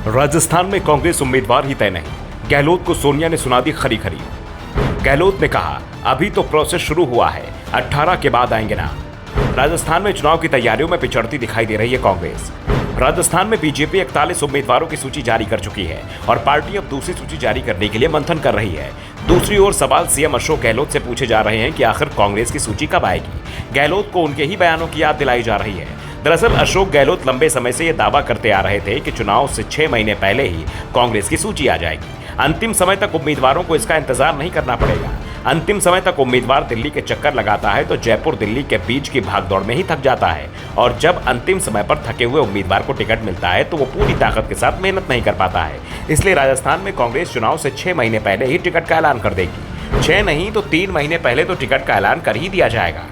राजस्थान में कांग्रेस उम्मीदवार ही तय नहीं, गहलोत को सोनिया ने सुना दी खरी खरी। गहलोत ने कहा, अभी तो प्रोसेस शुरू हुआ है, 18 के बाद आएंगे ना। राजस्थान में चुनाव की तैयारियों में पिछड़ती दिखाई दे रही है कांग्रेस। राजस्थान में बीजेपी 41 उम्मीदवारों की सूची जारी कर चुकी है और पार्टी अब दूसरी सूची जारी करने के लिए मंथन कर रही है। दूसरी ओर सवाल सीएम अशोक गहलोत से पूछे जा रहे हैं कि आखिर कांग्रेस की सूची कब आएगी। गहलोत को उनके ही बयानों की याद दिलाई जा रही है। दरअसल अशोक गहलोत लंबे समय से यह दावा करते आ रहे थे कि चुनाव से 6 महीने पहले ही कांग्रेस की सूची आ जाएगी। अंतिम समय तक उम्मीदवारों को इसका इंतजार नहीं करना पड़ेगा। अंतिम समय तक उम्मीदवार दिल्ली के चक्कर लगाता है तो जयपुर दिल्ली के बीच की भागदौड़ में ही थक जाता है, और जब अंतिम समय पर थके हुए उम्मीदवार को टिकट मिलता है तो वो पूरी ताकत के साथ मेहनत नहीं कर पाता है। इसलिए राजस्थान में कांग्रेस चुनाव से 6 महीने पहले ही टिकट का ऐलान कर देगी। 6 नहीं तो 3 महीने पहले तो टिकट का ऐलान कर ही दिया जाएगा।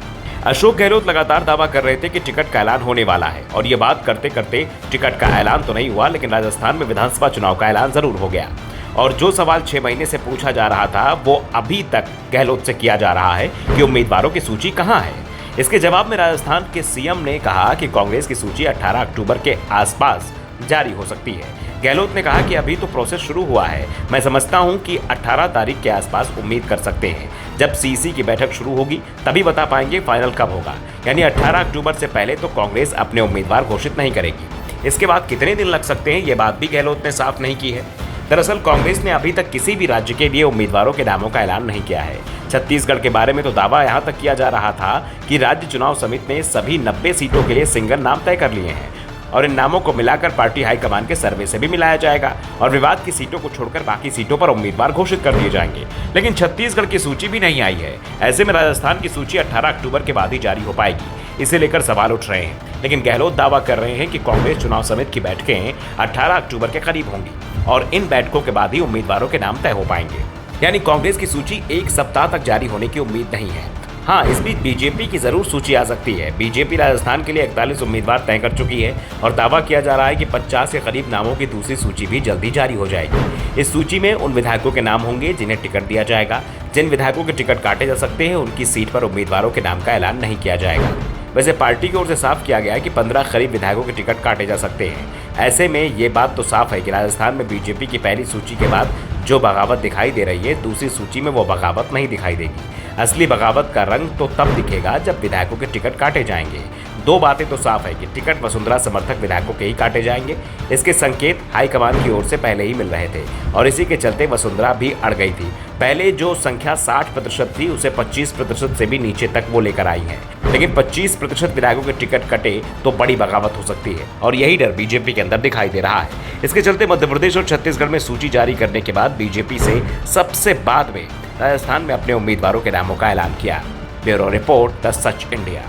अशोक गहलोत लगातार दावा कर रहे थे कि टिकट का ऐलान होने वाला है, और ये बात करते करते टिकट का ऐलान तो नहीं हुआ, लेकिन राजस्थान में विधानसभा चुनाव का ऐलान जरूर हो गया। और जो सवाल 6 महीने से पूछा जा रहा था वो अभी तक गहलोत से किया जा रहा है कि उम्मीदवारों की सूची कहां है। इसके जवाब में राजस्थान के सीएम ने कहा कि कांग्रेस की सूची 18 अक्टूबर के आसपास जारी हो सकती है। गहलोत ने कहा कि अभी तो प्रोसेस शुरू हुआ है, मैं समझता हूं कि 18 तारीख के आसपास उम्मीद कर सकते हैं। जब सीसी की बैठक शुरू होगी तभी बता पाएंगे फाइनल कब होगा। यानी 18 अक्टूबर से पहले तो कांग्रेस अपने उम्मीदवार घोषित नहीं करेगी। इसके बाद कितने दिन लग सकते हैं ये बात भी गहलोत ने साफ नहीं की है। दरअसल कांग्रेस ने अभी तक किसी भी राज्य के लिए उम्मीदवारों के नामों का ऐलान नहीं किया है। छत्तीसगढ़ के बारे में तो दावा यहां तक किया जा रहा था कि राज्य चुनाव समिति ने सभी 90 सीटों के लिए सिंगल नाम तय कर लिए हैं, और इन नामों को मिलाकर पार्टी हाईकमान के सर्वे से भी मिलाया जाएगा और विवाद की सीटों को छोड़कर बाकी सीटों पर उम्मीदवार घोषित कर दिए जाएंगे। लेकिन छत्तीसगढ़ की सूची भी नहीं आई है। ऐसे में राजस्थान की सूची 18 अक्टूबर के बाद ही जारी हो पाएगी। इसे लेकर सवाल उठ रहे हैं, लेकिन गहलोत दावा कर रहे हैं कि कांग्रेस चुनाव समिति की बैठकें 18 अक्टूबर के करीब होंगी और इन बैठकों के बाद ही उम्मीदवारों के नाम तय हो पाएंगे। यानी कांग्रेस की सूची 1 सप्ताह तक जारी होने की उम्मीद नहीं है। हाँ, इस बीच बीजेपी की जरूर सूची आ सकती है। बीजेपी राजस्थान के लिए 41 उम्मीदवार तय कर चुकी है और दावा किया जा रहा है कि 50 के करीब नामों की दूसरी सूची भी जल्दी जारी हो जाएगी। इस सूची में उन विधायकों के नाम होंगे जिन्हें टिकट दिया जाएगा। जिन विधायकों के टिकट काटे जा सकते हैं उनकी सीट पर उम्मीदवारों के नाम का ऐलान नहीं किया जाएगा। वैसे पार्टी की ओर से साफ किया गया है कि 15 करीब विधायकों के टिकट काटे जा सकते हैं। ऐसे में ये बात तो साफ है कि राजस्थान में बीजेपी की पहली सूची के बाद जो बगावत दिखाई दे रही है, दूसरी सूची में वो बगावत नहीं दिखाई देगी। असली बगावत का रंग तो तब दिखेगा जब विधायकों के टिकट काटे जाएंगे। 2 बातें तो साफ है कि टिकट वसुंधरा समर्थक विधायकों के ही काटे जाएंगे। इसके संकेत हाईकमान की ओर से पहले ही मिल रहे थे और इसी के चलते वसुंधरा भी अड़ गई थी। पहले जो संख्या 60% थी उसे 25% से भी नीचे तक वो लेकर आई है, लेकिन 25% विधायकों के टिकट कटे तो बड़ी बगावत हो सकती है और यही डर बीजेपी के अंदर दिखाई दे रहा है। इसके चलते मध्य प्रदेश और छत्तीसगढ़ में सूची जारी करने के बाद बीजेपी से सबसे बाद में राजस्थान में अपने उम्मीदवारों के नामों का ऐलान किया। Bureau report, the such India.